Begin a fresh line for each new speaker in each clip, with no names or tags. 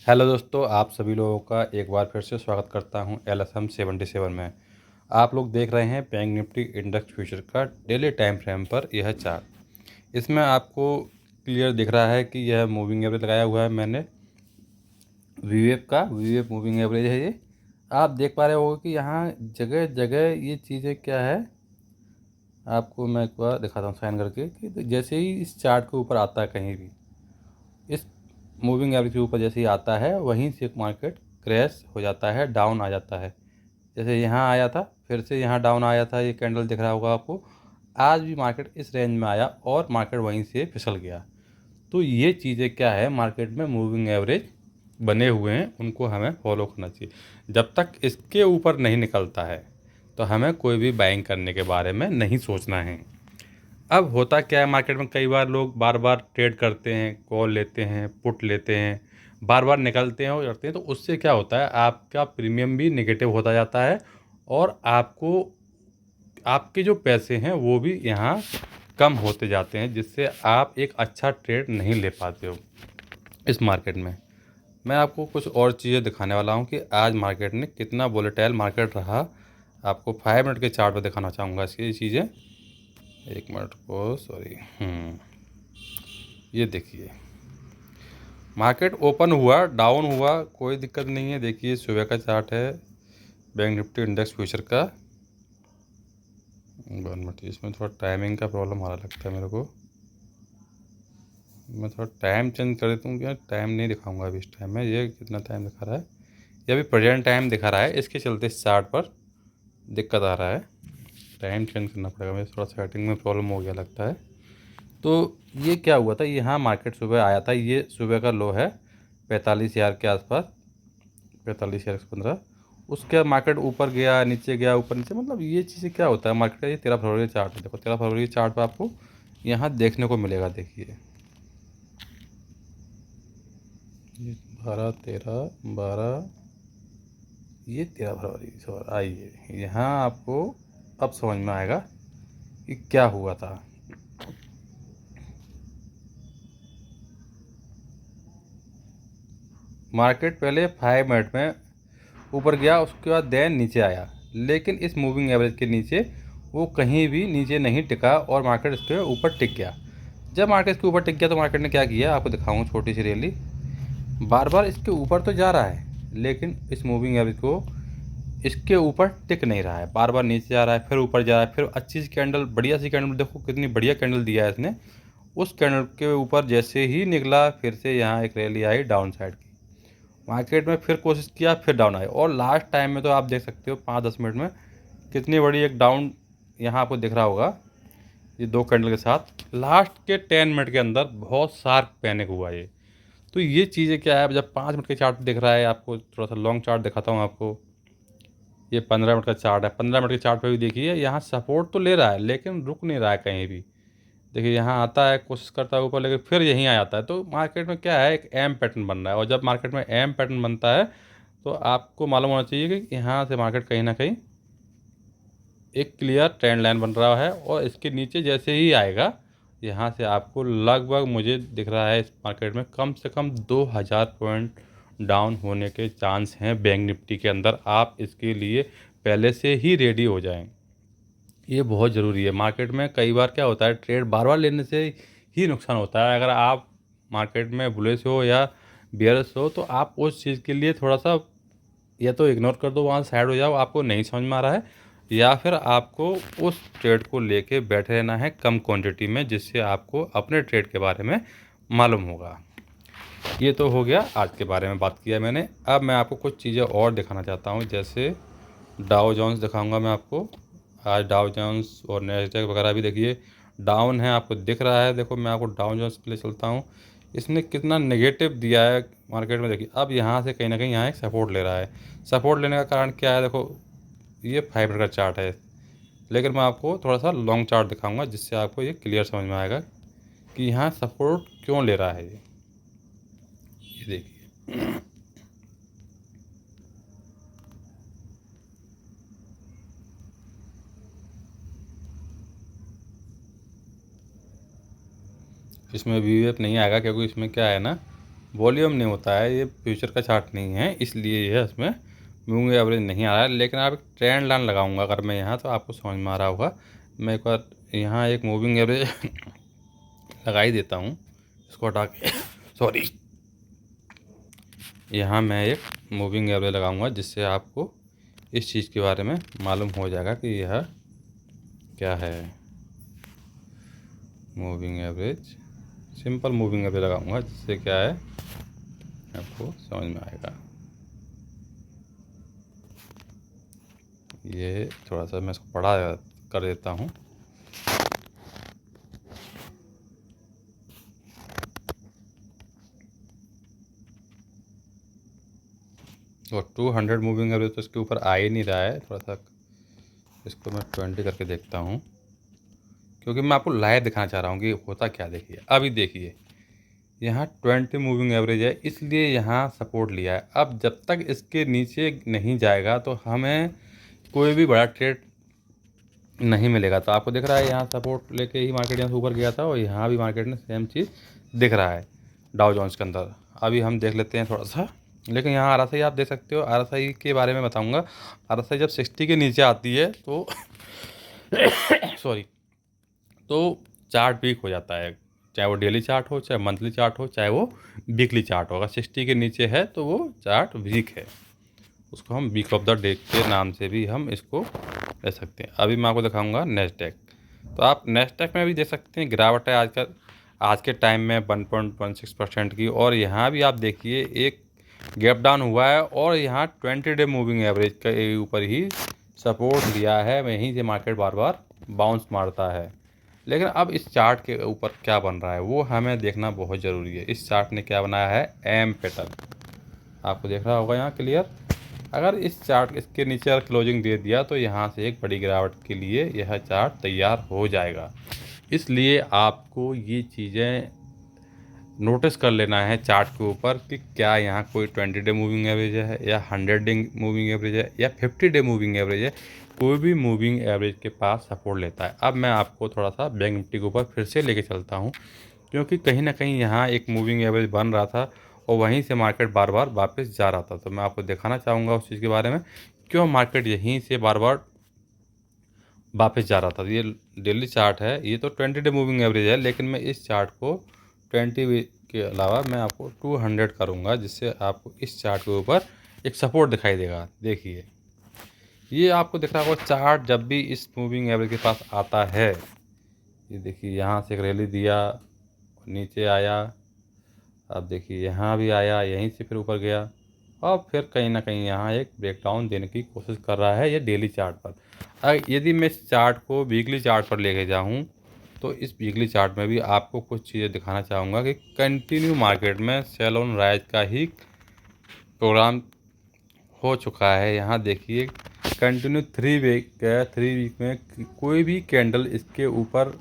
Hello दोस्तों, आप सभी लोगों का एक बार फिर से स्वागत करता हूं LSM 77 में। आप लोग देख रहे हैं बैंक निफ्टी इंडेक्स फ्यूचर का डेली टाइम फ्रेम पर यह चार्ट। इसमें आपको क्लियर दिख रहा है कि यह मूविंग एवरेज लगाया हुआ है मैंने वीवेप का। वीवेप मूविंग एवरेज है ये। आप देख पा रहे हो कि यहाँ जगह जगह ये चीज़ें क्या है, आपको मैं एक बार दिखाता हूँ साइन करके कि जैसे ही इस चार्ट के ऊपर आता है कहीं भी, इस मूविंग एवरेज के ऊपर जैसे ही आता है वहीं से मार्केट क्रैश हो जाता है, डाउन आ जाता है। जैसे यहाँ आया था, फिर से यहाँ डाउन आया था, ये कैंडल दिख रहा होगा आपको। आज भी मार्केट इस रेंज में आया और मार्केट वहीं से फिसल गया। तो ये चीज़ें क्या है, मार्केट में मूविंग एवरेज बने हुए हैं, उनको हमें फॉलो करना चाहिए। जब तक इसके ऊपर नहीं निकलता है तो हमें कोई भी बाइंग करने के बारे में नहीं सोचना है। अब होता क्या है, मार्केट में कई बार लोग बार बार ट्रेड करते हैं, कॉल लेते हैं, पुट लेते हैं, बार बार निकलते हैं और करते हैं। तो उससे क्या होता है, आपका प्रीमियम भी नेगेटिव होता जाता है और आपको आपके जो पैसे हैं वो भी यहाँ कम होते जाते हैं, जिससे आप एक अच्छा ट्रेड नहीं ले पाते हो इस मार्केट में। मैं आपको कुछ और चीज़ें दिखाने वाला हूँ कि आज मार्केट ने कितना वोलेटाइल मार्केट रहा। आपको 5 मिनट के चार्ट पर दिखाना चाहूँगा इसकी चीज़ें। 1 मिनट को सॉरी, ये देखिए मार्केट ओपन हुआ, डाउन हुआ, कोई दिक्कत नहीं है। देखिए सुबह का चार्ट है बैंक निफ्टी इंडेक्स फ्यूचर का। 1 मिनट, इसमें थोड़ा टाइमिंग का प्रॉब्लम आ रहा लगता है मेरे को। मैं थोड़ा टाइम चेंज कर देता हूँ, क्या टाइम नहीं दिखाऊंगा अभी इस टाइम में। ये कितना टाइम दिखा रहा है, ये अभी प्रेजेंट टाइम दिखा रहा है, इसके चलते इस चार्ट पर दिक्कत आ रहा है। टाइम चेंज करना पड़ेगा, मेरे थोड़ा सेटिंग में प्रॉब्लम हो गया लगता है। तो ये क्या हुआ था, यहाँ मार्केट सुबह आया था, ये सुबह का लो है 45,000 के आसपास, 45,115। उसके बाद मार्केट ऊपर गया, नीचे गया, ऊपर नीचे, मतलब ये चीज़ें क्या होता है मार्केट का। ये 13 फरवरी का चार्ट है, देखो 13 फरवरी के चार्ट पर आपको यहाँ देखने को मिलेगा। देखिए ये 12, 13, 12, ये 13 फरवरी सॉरी। आइए यहाँ आपको अब समझ में आएगा कि क्या हुआ था। मार्केट पहले 5 मिनट में ऊपर गया, उसके बाद देन नीचे आया, लेकिन इस मूविंग एवरेज के नीचे वो कहीं भी नीचे नहीं टिका और मार्केट इसके ऊपर टिक गया। जब मार्केट इसके ऊपर टिक गया तो मार्केट ने क्या किया, आपको दिखाऊंगा छोटी सी रैली। बार बार इसके ऊपर तो जा रहा है, लेकिन इस मूविंग एवरेज को इसके ऊपर टिक नहीं रहा है, बार बार नीचे जा रहा है, फिर ऊपर जा रहा है। फिर अच्छी सी कैंडल, बढ़िया सी कैंडल, देखो कितनी बढ़िया कैंडल दिया है इसने। उस कैंडल के ऊपर जैसे ही निकला, फिर से यहाँ एक रैली आई डाउन साइड की। मार्केट में फिर कोशिश किया, फिर डाउन आए, और लास्ट टाइम में तो आप देख सकते हो 5-10 मिनट में कितनी बड़ी एक डाउन यहाँ आपको दिख रहा होगा, ये दो कैंडल के साथ। लास्ट के 10 मिनट के अंदर बहुत शार्प पैनिक हुआ ये। तो ये चीज़ें क्या है, जब 5 मिनट के चार्ट दिख रहा है, आपको थोड़ा सा लॉन्ग चार्ट दिखाता हूँ आपको। ये 15 मिनट का चार्ट है, 15 मिनट के चार्ट पे भी देखिए यहाँ सपोर्ट तो ले रहा है लेकिन रुक नहीं रहा है कहीं भी। देखिए यहाँ आता है, कोशिश करता है ऊपर, लेकिन फिर यहीं आ जाता है। तो मार्केट में क्या है, एक एम पैटर्न बन रहा है, और जब मार्केट में एम पैटर्न बनता है तो आपको मालूम होना चाहिए कि यहाँ से मार्केट कहीं ना कहीं एक क्लियर ट्रेंड लाइन बन रहा है, और इसके नीचे जैसे ही आएगा यहाँ से आपको लगभग मुझे दिख रहा है इस मार्केट में कम से कम 2,000 पॉइंट डाउन होने के चांस हैं बैंक निफ्टी के अंदर। आप इसके लिए पहले से ही रेडी हो जाएं, ये बहुत ज़रूरी है। मार्केट में कई बार क्या होता है, ट्रेड बार बार लेने से ही नुकसान होता है। अगर आप मार्केट में बुलिश हो या बियर्स हो तो आप उस चीज़ के लिए थोड़ा सा या तो इग्नोर कर दो, वहाँ साइड हो जाओ, आपको नहीं समझ में आ रहा है, या फिर आपको उस ट्रेड को लेके बैठे रहना है कम क्वांटिटी में, जिससे आपको अपने ट्रेड के बारे में मालूम होगा। ये तो हो गया आज के बारे में बात किया मैंने। अब मैं आपको कुछ चीज़ें और दिखाना चाहता हूँ, जैसे डाउ जोन्स दिखाऊंगा मैं आपको। आज डाउ जोन्स और नैस्डैक वगैरह भी देखिए डाउन है, आपको दिख रहा है। देखो मैं आपको डाउ जोन्स पे ले चलता हूँ, इसने कितना नेगेटिव दिया है मार्केट में। देखिए अब यहाँ से कहीं ना कहीं यहाँ एक सपोर्ट ले रहा है। सपोर्ट लेने का कारण क्या है, देखो ये 5 मिनट का चार्ट है, लेकिन मैं आपको थोड़ा सा लॉन्ग चार्ट दिखाऊंगा जिससे आपको ये क्लियर समझ में आएगा कि यहाँ सपोर्ट क्यों ले रहा है ये देखिए। इसमें वीवीएफ नहीं आएगा क्योंकि इसमें क्या है ना, वॉल्यूम नहीं होता है, ये फ्यूचर का चार्ट नहीं है, इसलिए यह इसमें मूविंग एवरेज नहीं आ रहा है। लेकिन आप एक ट्रेंड लाइन लगाऊंगा अगर मैं यहाँ, तो आपको समझ में आ रहा होगा। मैं एक बार यहाँ एक मूविंग एवरेज लगा ही देता हूँ, इसको हटा के सॉरी। यहाँ मैं एक मूविंग एवरेज लगाऊंगा, जिससे आपको इस चीज़ के बारे में मालूम हो जाएगा कि यह क्या है। Moving average, simple moving average लगाऊंगा, जिससे क्या है आपको समझ में आएगा। ये थोड़ा सा मैं इसको बड़ा कर देता हूँ। और 200 मूविंग एवरेज तो इसके ऊपर आ ही नहीं रहा है। थोड़ा सा इसको मैं 20 करके देखता हूँ, क्योंकि मैं आपको लाइव दिखाना चाह रहा हूँ कि होता क्या। देखिए, अभी देखिए यहाँ 20 मूविंग एवरेज है, इसलिए यहाँ सपोर्ट लिया है। अब जब तक इसके नीचे नहीं जाएगा तो हमें कोई भी बड़ा ट्रेड नहीं मिलेगा। तो आपको दिख रहा है यहाँ सपोर्ट लेके ही मार्केट यहाँ से ऊपर गया था, और यहाँ भी मार्केट में सेम चीज़ दिख रहा है डाउ जोन्स के अंदर। अभी हम देख लेते हैं थोड़ा सा। लेकिन यहाँ RSI आप देख सकते हो, RSI के बारे में बताऊँगा। RSI जब 60 के नीचे आती है तो सॉरी, तो चार्ट वीक हो जाता है, चाहे वो डेली चार्ट हो, चाहे मंथली चार्ट हो, चाहे वो वीकली चार्ट हो। अगर 60 के नीचे है तो वो चार्ट वीक है, उसको हम वीक ऑफ द डे के नाम से भी हम इसको ले सकते हैं। अभी मैं आपको दिखाऊंगा नेस्डैक। तो आप नेस्डैक में भी देख सकते हैं गिरावट है आज के टाइम में 1.16% की। और यहाँ भी आप देखिए एक गैप डाउन हुआ है, और यहाँ 20 डे मूविंग एवरेज के ऊपर ही सपोर्ट दिया है, वहीं से मार्केट बार बार बाउंस मारता है। लेकिन अब इस चार्ट के ऊपर क्या बन रहा है वो हमें देखना बहुत ज़रूरी है। इस चार्ट ने क्या बनाया है, एम पैटर्न, आपको देख रहा होगा यहाँ क्लियर। अगर इस चार्ट इसके नीचे अगर क्लोजिंग दे दिया तो यहाँ से एक बड़ी गिरावट के लिए यह चार्ट तैयार हो जाएगा। इसलिए आपको ये चीज़ें नोटिस कर लेना है चार्ट के ऊपर कि क्या यहाँ कोई 20 डे मूविंग एवरेज है, या 100 डे मूविंग एवरेज है, या 50 डे मूविंग एवरेज है। कोई भी मूविंग एवरेज के पास सपोर्ट लेता है। अब मैं आपको थोड़ा सा बैंक निफ्टी के ऊपर फिर से लेके चलता हूँ, क्योंकि कहीं ना कहीं यहाँ एक मूविंग एवरेज बन रहा था, और वहीं से मार्केट बार बार वापस जा रहा था। तो मैं आपको दिखाना चाहूँगा उस चीज़ के बारे में, क्यों मार्केट यहीं से बार बार वापस जा रहा था। ये डेली चार्ट है, ये तो 20 डे मूविंग एवरेज है, लेकिन मैं इस चार्ट को 20 के अलावा मैं आपको 200 करूँगा, जिससे आपको इस चार्ट के ऊपर एक सपोर्ट दिखाई देगा। देखिए, ये आपको दिख रहा होगा चार्ट जब भी इस मूविंग एवरेज के पास आता है। ये देखिए यहाँ से एक रैली दिया, नीचे आया, अब देखिए यहाँ भी आया, यहीं से फिर ऊपर गया, और फिर कहीं ना कहीं यहाँ एक ब्रेकडाउन देने की कोशिश कर रहा है ये डेली चार्ट पर। अगर यदि मैं इस चार्ट को वीकली चार्ट पर लेके जाऊँ, तो इस वीकली चार्ट में भी आपको कुछ चीज़ें दिखाना चाहूँगा कि कंटिन्यू मार्केट में सेल ऑन राइज का ही प्रोग्राम हो चुका है। यहाँ देखिए कंटिन्यू 3 वीक में कोई भी कैंडल इसके ऊपर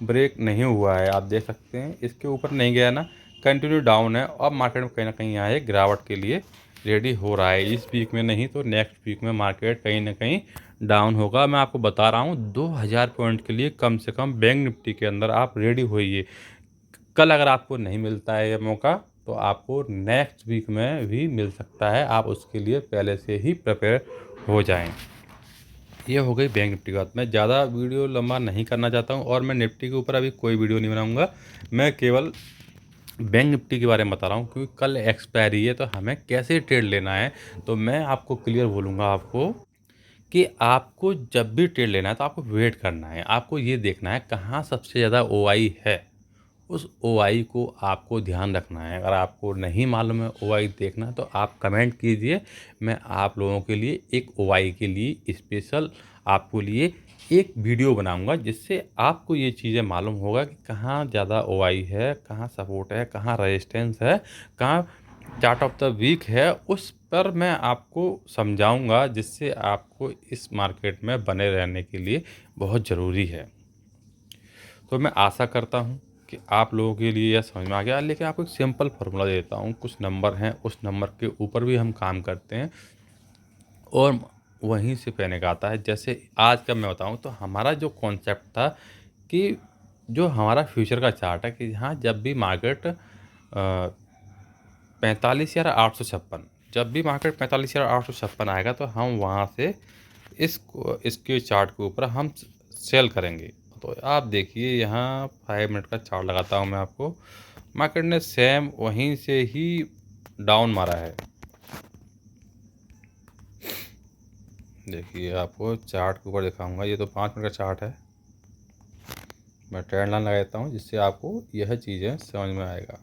ब्रेक नहीं हुआ है। आप देख सकते हैं इसके ऊपर नहीं गया ना, कंटिन्यू डाउन है। अब मार्केट में कहीं ना कहीं यहाँ एक गिरावट के लिए रेडी हो रहा है। इस वीक में नहीं तो नेक्स्ट वीक में मार्केट कहीं ना कहीं डाउन होगा। मैं आपको बता रहा हूँ 2000 पॉइंट के लिए कम से कम बैंक निफ्टी के अंदर आप रेडी होइए। कल अगर आपको नहीं मिलता है ये मौका, तो आपको नेक्स्ट वीक में भी मिल सकता है। आप उसके लिए पहले से ही प्रिपेयर हो जाएं। ये हो गई बैंक निफ्टी की बात। मैं ज़्यादा वीडियो लंबा नहीं करना चाहता हूँ, और मैं निफ्टी के ऊपर अभी कोई वीडियो नहीं बनाऊँगा। मैं केवल बैंक निफ्टी के बारे में बता रहा हूँ, क्योंकि कल एक्सपायरी है, तो हमें कैसे ट्रेड लेना है तो मैं आपको क्लियर बोलूँगा आपको कि आपको जब भी ट्रेड लेना है तो आपको वेट करना है। आपको ये देखना है कहाँ सबसे ज़्यादा ओआई है, उस ओआई को आपको ध्यान रखना है। अगर आपको नहीं मालूम है ओआई देखना, तो आप कमेंट कीजिए, मैं आप लोगों के लिए एक ओआई के लिए स्पेशल आपको लिए एक वीडियो बनाऊंगा, जिससे आपको ये चीज़ें मालूम होगा कि कहाँ ज़्यादा ओआई है, कहाँ सपोर्ट है, कहाँ रेजिस्टेंस है, कहाँ चार्ट ऑफ द वीक है। उस पर मैं आपको समझाऊंगा, जिससे आपको इस मार्केट में बने रहने के लिए बहुत ज़रूरी है। तो मैं आशा करता हूँ कि आप लोगों के लिए यह समझ में आ गया। लेकिन आपको एक सिंपल फार्मूला देता हूँ, कुछ नंबर हैं, उस नंबर के ऊपर भी हम काम करते हैं, और वहीं से पैने का आता है। जैसे आज का मैं बताऊँ तो हमारा जो कॉन्सेप्ट था कि जो हमारा फ्यूचर का चार्ट है, कि यहाँ जब भी मार्केट 45,856। जब भी मार्केट 45,856 आएगा तो हम वहाँ से इसके चार्ट के ऊपर हम सेल करेंगे। तो आप देखिए यहाँ 5 मिनट का चार्ट लगाता हूँ मैं आपको। मार्केट ने सेम वहीं से ही डाउन मारा है। देखिए आपको चार्ट के ऊपर दिखाऊंगा। ये तो 5 मिनट का चार्ट है। मैं ट्रेंड लाइन लगा देता हूँ जिससे आपको यह चीज़ें समझ में आएगा।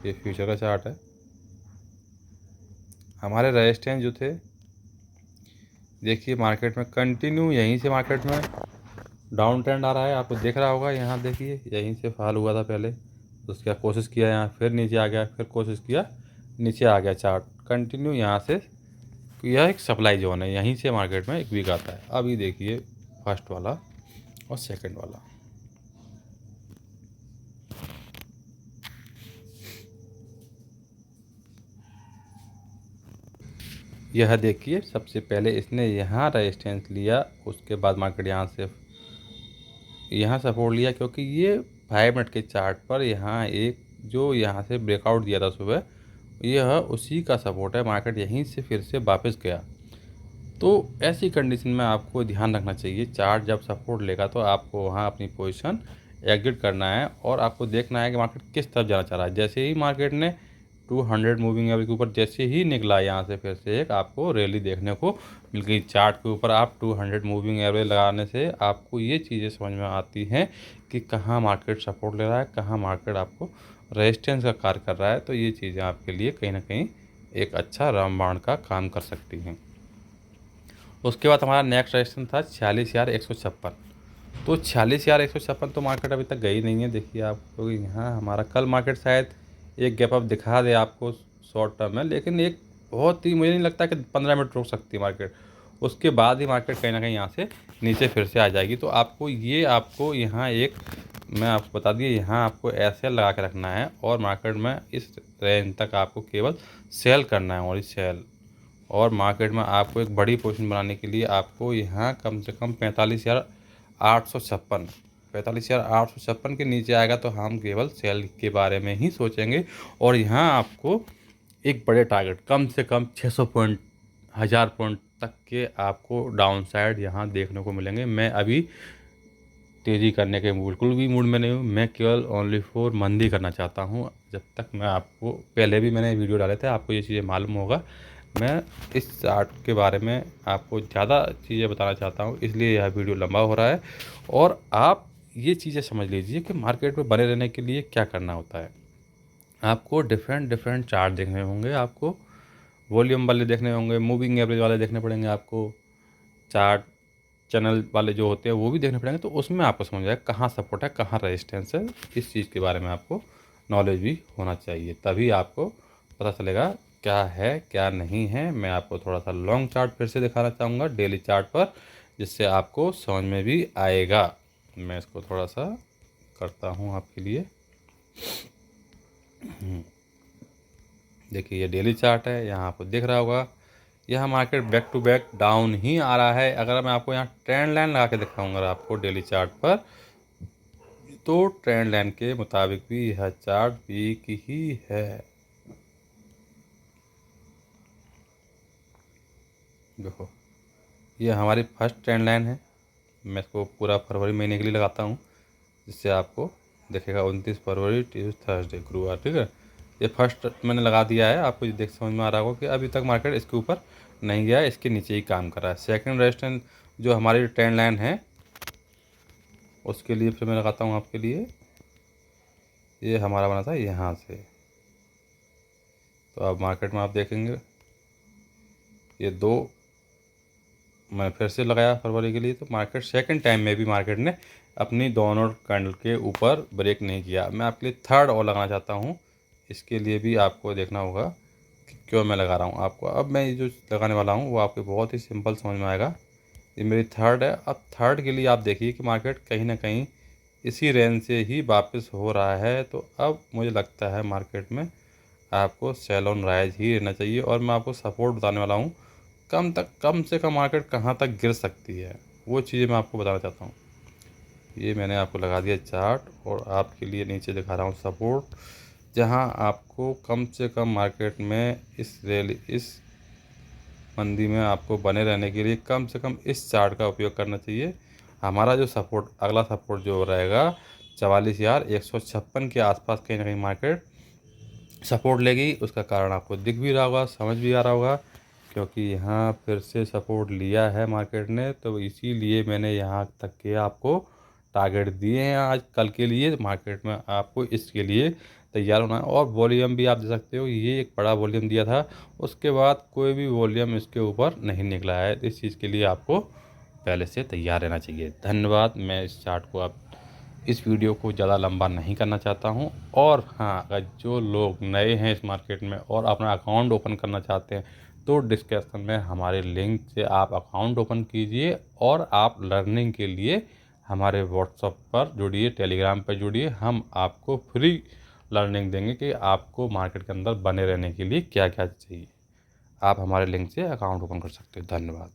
ये फ्यूचर का चार्ट है। हमारे रेजिस्टेंस जो थे, देखिए मार्केट में कंटिन्यू यहीं से मार्केट में डाउन ट्रेंड आ रहा है। आपको दिख रहा होगा, यहाँ देखिए यहीं से फॉल हुआ था पहले, उसके बाद कोशिश किया यहाँ, फिर नीचे आ गया, फिर कोशिश किया नीचे आ गया। चार्ट कंटिन्यू यहाँ से, यह एक सप्लाई जोन है, यहीं से मार्केट में एक वीक आता है। अभी देखिए फर्स्ट वाला और सेकंड वाला। यह देखिए सबसे पहले इसने यहाँ रेजिस्टेंस लिया, उसके बाद मार्केट यहाँ से यहाँ सपोर्ट लिया, क्योंकि ये 5 मिनट के चार्ट पर यहाँ एक जो यहाँ से ब्रेकआउट दिया था सुबह, यह उसी का सपोर्ट है। मार्केट यहीं से फिर से वापस गया। तो ऐसी कंडीशन में आपको ध्यान रखना चाहिए, चार्ट जब सपोर्ट लेगा तो आपको वहाँ अपनी पोजीशन एग्जिट करना है और आपको देखना है कि मार्केट किस तरफ जाना चाह रहा है। जैसे ही मार्केट ने 200 मूविंग एवरेज के ऊपर जैसे ही निकला, यहाँ से फिर से एक आपको रैली देखने को मिल गई। चार्ट के ऊपर आप 200 मूविंग एवरेज लगाने से आपको ये चीज़ें समझ में आती हैं कि कहाँ मार्केट सपोर्ट ले रहा है, कहाँ मार्केट आपको रेजिस्टेंस का कार्य कर रहा है। तो ये चीज़ें आपके लिए कहीं ना कहीं एक अच्छा रामबाण का काम कर सकती हैं। उसके बाद हमारा नेक्स्ट रेजिस्टेंस था 46,156। तो 46,156 तो मार्केट अभी तक गई नहीं है। देखिए आपको यहाँ हमारा कल मार्केट शायद एक गैप अप दिखा दे आपको शॉर्ट टर्म में, लेकिन एक बहुत ही, मुझे नहीं लगता कि 15 मिनट रुक सकती है मार्केट। उसके बाद ही मार्केट कहीं ना कहीं यहाँ से नीचे फिर से आ जाएगी। तो आपको यहाँ एक मैं आपको बता दिए, यहाँ आपको ऐसे लगा के रखना है और मार्केट में इस रेंज तक आपको केवल सेल करना है और सेल। और मार्केट में आपको एक बड़ी पोजीशन बनाने के लिए आपको यहाँ कम से कम 45,856 के नीचे आएगा तो हम केवल सेल के बारे में ही सोचेंगे। और यहाँ आपको एक बड़े टारगेट कम से कम 600 पॉइंट 1000 पॉइंट तक के आपको डाउन साइड यहाँ देखने को मिलेंगे। मैं अभी तेज़ी करने के बिल्कुल भी मूड में नहीं हूँ। मैं केवल ओनली फॉर मंदी करना चाहता हूँ। जब तक मैं आपको पहले भी मैंने वीडियो डाले थे, आपको ये चीज़ें मालूम होगा। मैं इस चार्ट के बारे में आपको ज़्यादा चीज़ें बताना चाहता हूँ, इसलिए यह वीडियो लंबा हो रहा है। और आप ये चीज़ें समझ लीजिए कि मार्केट में बने रहने के लिए क्या करना होता है। आपको डिफरेंट डिफरेंट चार्ट देखने होंगे, आपको वॉल्यूम वाले देखने होंगे, मूविंग एवरेज वाले देखने पड़ेंगे, आपको चार्ट चैनल वाले जो होते हैं वो भी देखने पड़ेंगे। तो उसमें आपको समझ आएगा कहाँ सपोर्ट है, कहाँ रेजिस्टेंस है। इस चीज़ के बारे में आपको नॉलेज भी होना चाहिए, तभी आपको पता चलेगा क्या है क्या नहीं है। मैं आपको थोड़ा सा लॉन्ग चार्ट फिर से दिखाना चाहूँगा डेली चार्ट पर, जिससे आपको समझ में भी आएगा। मैं इसको थोड़ा सा करता हूँ आपके लिए। देखिए ये डेली चार्ट है, यहाँ आपको दिख रहा होगा यह market back to back down ही आ रहा है। अगर मैं आपको यहाँ ट्रेंड लाइन लगा के दिखाऊंगा आपको डेली चार्ट पर, तो ट्रेंड लाइन के मुताबिक भी यह चार्ट वीक ही है। देखो ये हमारी फर्स्ट ट्रेंड लाइन है। मैं इसको पूरा फरवरी महीने के लिए लगाता हूँ, जिससे आपको देखेगा 29 फरवरी थर्सडे गुरुवार, ठीक है। ये फर्स्ट मैंने लगा दिया है, आपको देख समझ में आ रहा होगा कि अभी तक मार्केट इसके ऊपर नहीं गया है, इसके नीचे ही काम कर रहा है। सेकंड रेजिस्टेंस जो हमारी ट्रेंड लाइन है उसके लिए फिर मैं लगाता हूँ आपके लिए। ये हमारा बना था यहाँ से, तो अब मार्केट में आप देखेंगे ये दो मैं फिर से लगाया फरवरी के लिए। तो मार्केट सेकंड टाइम में भी मार्केट ने अपनी दोनों कैंडल के ऊपर ब्रेक नहीं किया। मैं आपके लिए थर्ड और लगाना चाहता हूँ, इसके लिए भी आपको देखना होगा कि क्यों मैं लगा रहा हूँ आपको। अब मैं ये जो लगाने वाला हूँ वो आपको बहुत ही सिंपल समझ में आएगा। ये मेरी थर्ड है। अब थर्ड के लिए आप देखिए कि मार्केट कहीं ना कहीं इसी रेंज से ही वापस हो रहा है। तो अब मुझे लगता है मार्केट में आपको सेल ऑन राइज ही रहना चाहिए। और मैं आपको सपोर्ट बताने वाला हूँ, कम से कम मार्केट कहाँ तक गिर सकती है, वो चीज़ें मैं आपको बताना चाहता हूँ। ये मैंने आपको लगा दिया चार्ट और आपके लिए नीचे दिखा रहा हूँ सपोर्ट। जहां आपको कम से कम मार्केट में इस मंदी में आपको बने रहने के लिए कम से कम इस चार्ट का उपयोग करना चाहिए। हमारा जो सपोर्ट, अगला सपोर्ट जो रहेगा 44,156 के आसपास कहीं ना कहीं मार्केट सपोर्ट लेगी। उसका कारण आपको दिख भी रहा होगा, समझ भी आ रहा होगा, क्योंकि यहाँ फिर से सपोर्ट लिया है मार्केट ने। तो इसीलिए मैंने यहाँ तक के आपको टारगेट दिए हैं आज कल के लिए। मार्केट में आपको इसके लिए तैयार होना है। और वॉल्यूम भी आप दे सकते हो, ये एक बड़ा वॉल्यूम दिया था, उसके बाद कोई भी वॉल्यूम इसके ऊपर नहीं निकला है। इस चीज़ के लिए आपको पहले से तैयार रहना चाहिए। धन्यवाद। मैं इस चार्ट को आप इस वीडियो को ज़्यादा लंबा नहीं करना चाहता हूं। और हाँ, अगर जो लोग नए हैं इस मार्केट में और अपना अकाउंट ओपन करना चाहते हैं तो डिस्क्रिप्शन में हमारे लिंक से आप अकाउंट ओपन कीजिए और आप लर्निंग के लिए हमारे व्हाट्सएप पर जुड़िए, टेलीग्राम पर जुड़िए। हम आपको फ्री लर्निंग देंगे कि आपको मार्केट के अंदर बने रहने के लिए क्या क्या चाहिए। आप हमारे लिंक से अकाउंट ओपन कर सकते हो। धन्यवाद।